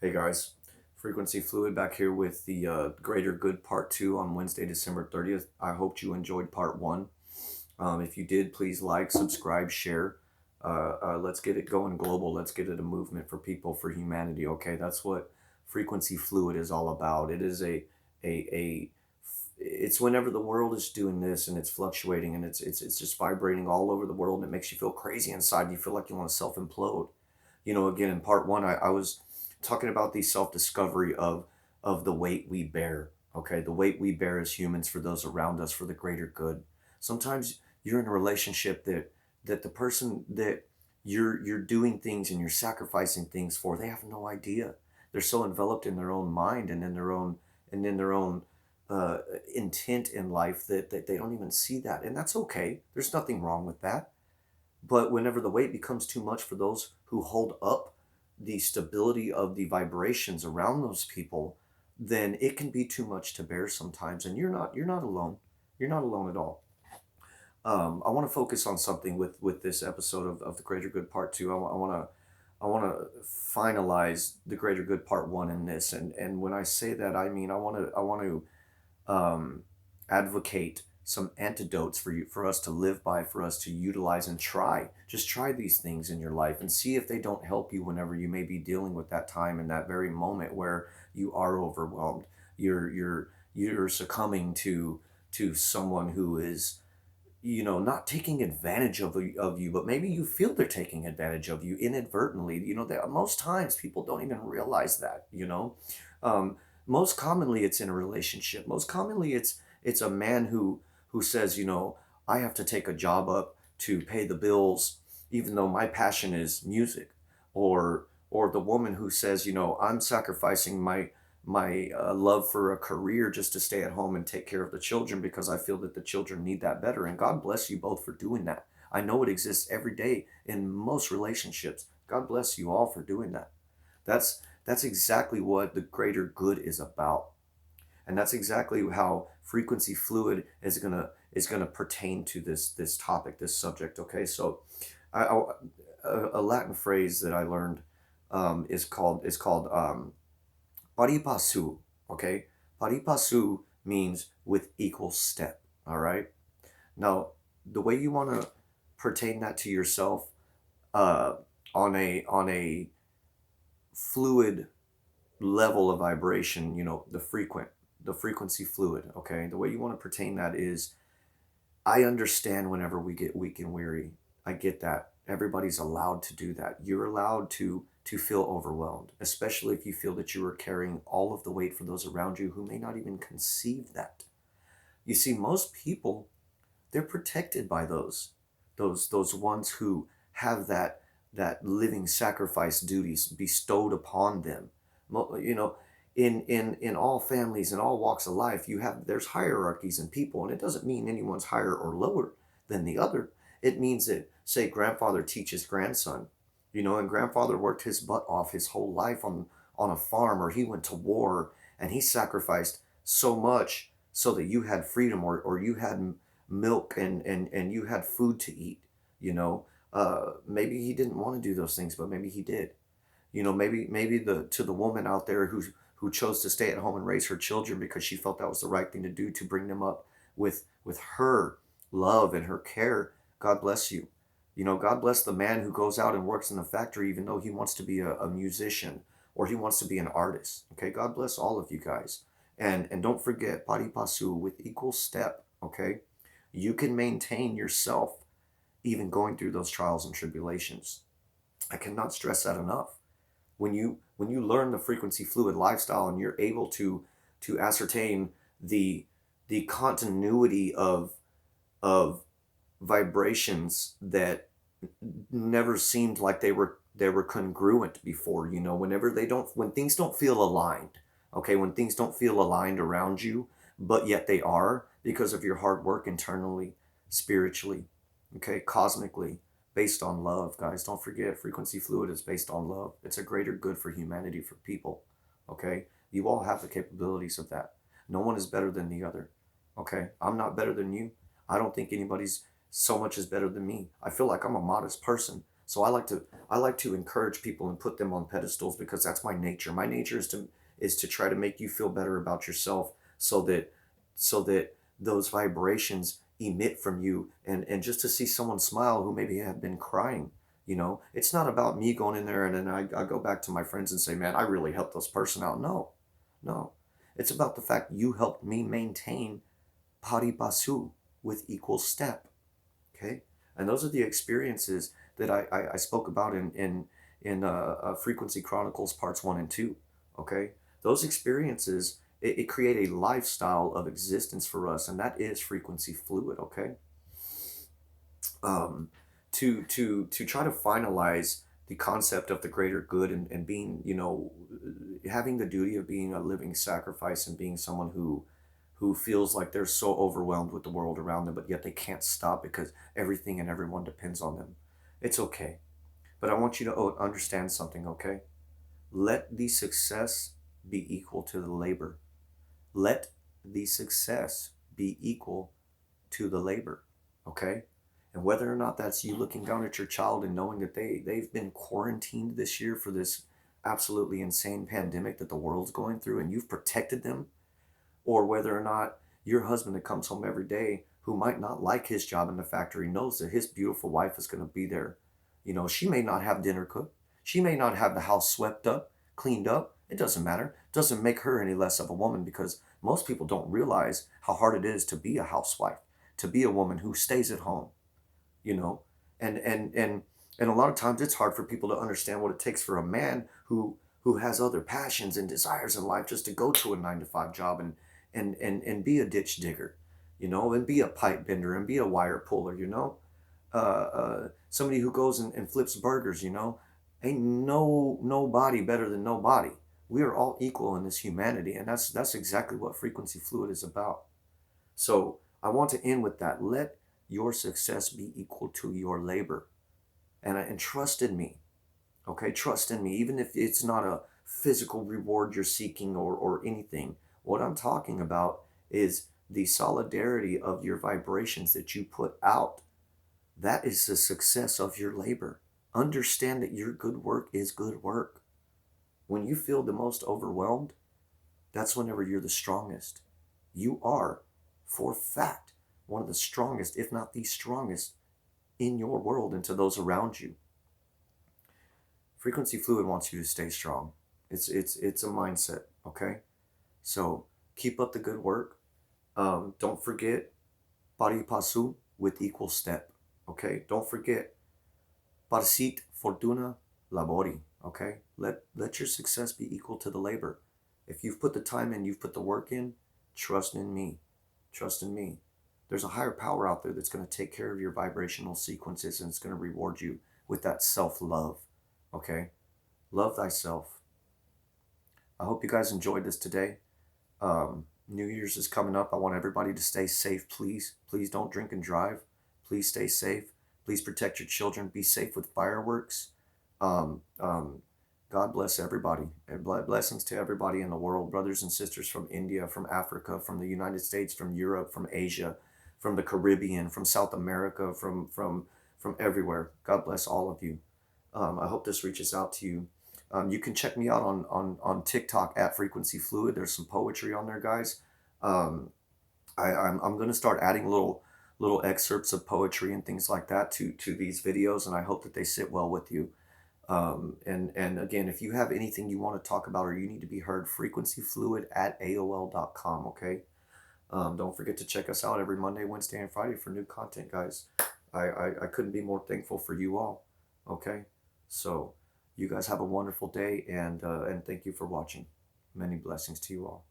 Hey guys, Frequency Fluid back here with the Greater Good Part 2 on Wednesday, December 30th. I hope you enjoyed Part 1. If you did, please like, subscribe, share. Let's get it going global. Let's get it a movement for people, for humanity, okay? That's what Frequency Fluid is all about. It is a it's whenever the world is doing this and it's fluctuating and it's just vibrating all over the world and it makes you feel crazy inside. You feel like you want to self implode. Again, in part one, I was talking about the self discovery of the weight we bear. Okay, the weight we bear as humans for those around us for the greater good. Sometimes you're in a relationship that the person that you're doing things and you're sacrificing things for, they have no idea. They're so enveloped in their own mind and in their own uh, intent in life that they don't even see that, and that's okay. There's nothing wrong with that. But whenever the weight becomes too much for those who hold up the stability of the vibrations around those people, then it can be too much to bear sometimes. And you're not alone. You're not alone at all. I want to focus on something with this episode of the Greater Good Part Two. I want to finalize the Greater Good Part One in this. And when I say that, I mean I want to advocate some antidotes for us to live by, for us to utilize and try. Just try these things in your life and see if they don't help you whenever you may be dealing with that time in that very moment where you are overwhelmed. You're succumbing to someone who is not taking advantage of you, but maybe you feel they're taking advantage of you inadvertently. That most times people don't even realize that. um, Most commonly it's in a relationship. Most commonly it's a man who says, I have to take a job up to pay the bills, even though my passion is music. Or the woman who says, I'm sacrificing my love for a career just to stay at home and take care of the children because I feel that the children need that better. And God bless you both for doing that. I know it exists every day in most relationships. God bless you all for doing that. That's exactly what the greater good is about. And that's exactly how frequency fluid is gonna pertain to this topic, this subject. Okay, so a Latin phrase that I learned is called paripasu. Okay, paripasu means with equal step. All right. Now, the way you want to pertain that to yourself, uh, on a fluid level of vibration, the frequency fluid. Okay, the way you want to pertain that is, I understand whenever we get weak and weary. I get that. Everybody's allowed to do that. You're allowed to feel overwhelmed, especially if you feel that you are carrying all of the weight for those around you who may not even conceive that. You see, most people, they're protected by those ones who have that living sacrifice duties bestowed upon them. You know, in all families in all walks of life, there's hierarchies in people, and it doesn't mean anyone's higher or lower than the other. It means that, say, grandfather teaches grandson, and grandfather worked his butt off his whole life on a farm, or he went to war and he sacrificed so much so that you had freedom, or you had milk and you had food to eat. Maybe he didn't want to do those things, but maybe he did. Maybe the woman out there who chose to stay at home and raise her children because she felt that was the right thing to do, to bring them up with her love and her care. God bless you. God bless the man who goes out and works in the factory even though he wants to be a musician, or he wants to be an artist. Okay, God bless all of you guys. And don't forget, paripasu, with equal step. Okay, you can maintain yourself even going through those trials and tribulations. I cannot stress that enough. When you learn the frequency fluid lifestyle and you're able to ascertain the the continuity of vibrations that never seemed like they were congruent before. Whenever when things don't feel aligned. Okay, when things don't feel aligned around you, but yet they are because of your hard work internally, spiritually, okay, cosmically, based on love. Guys, don't forget, frequency fluid is based on love. It's a greater good for humanity, for people. Okay, you all have the capabilities of that. No one is better than the other. Okay, I'm not better than you. I don't think anybody's so much is better than me. I feel like I'm a modest person, So I like to encourage people and put them on pedestals because that's my nature. My nature is to try to make you feel better about yourself so that those vibrations emit from you, and just to see someone smile who maybe have been crying. It's not about me going in there and then I go back to my friends and say, man, I really helped this person out. No, no. It's about the fact you helped me maintain pari passu with equal step. Okay, and those are the experiences that I spoke about in Frequency Chronicles parts 1 and 2. Okay, those experiences, it create a lifestyle of existence for us, and that is frequency fluid. Okay, um, to try to finalize the concept of the greater good, and being, having the duty of being a living sacrifice, and being someone who feels like they're so overwhelmed with the world around them, but yet they can't stop because everything and everyone depends on them. It's okay. But I want you to understand something, okay? Let the success be equal to the labor. Let the success be equal to the labor, okay? And whether or not that's you looking down at your child and knowing that they've been quarantined this year for this absolutely insane pandemic that the world's going through, and you've protected them, or whether or not your husband that comes home every day who might not like his job in the factory knows that his beautiful wife is going to be there. She may not have dinner cooked. She may not have the house swept up, cleaned up. It doesn't matter. It doesn't make her any less of a woman, because most people don't realize how hard it is to be a housewife, to be a woman who stays at home, you know. And a lot of times it's hard for people to understand what it takes for a man who has other passions and desires in life just to go to a 9 to 5 job and be a ditch digger, and be a pipe bender and be a wire puller, somebody who goes and flips burgers, ain't nobody better than nobody. We are all equal in this humanity, and that's exactly what frequency fluid is about. So I want to end with that. Let your success be equal to your labor, and trust in me. Okay, trust in me, even if it's not a physical reward you're seeking, or anything. What I'm talking about is the solidarity of your vibrations that you put out. That is the success of your labor. Understand that your good work is good work. When you feel the most overwhelmed, that's whenever you're the strongest. You are, for fact, one of the strongest, if not the strongest, in your world and to those around you. Frequency fluid wants you to stay strong. It's a mindset, okay? So keep up the good work. Don't forget pari passu with equal step, okay? Don't forget parsit fortuna labori, okay? Let your success be equal to the labor. If you've put the time in, you've put the work in, trust in me. Trust in me. There's a higher power out there that's going to take care of your vibrational sequences, and it's going to reward you with that self-love, okay? Love thyself. I hope you guys enjoyed this today. New Year's is coming up. I want everybody to stay safe, please. Please don't drink and drive. Please stay safe. Please protect your children. Be safe with fireworks. Um, um, God bless everybody. And blessings to everybody in the world, brothers and sisters from India, from Africa, from the United States, from Europe, from Asia, from the Caribbean, from South America, from everywhere. God bless all of you. I hope this reaches out to you. You can check me out on TikTok at Frequency Fluid. There's some poetry on there, guys. Um, I'm going to start adding little excerpts of poetry and things like that to these videos, and I hope that they sit well with you. And again, if you have anything you want to talk about or you need to be heard, frequencyfluid at AOL.com, okay? Don't forget to check us out every Monday, Wednesday, and Friday for new content, guys. I couldn't be more thankful for you all, okay? So you guys have a wonderful day, and thank you for watching. Many blessings to you all.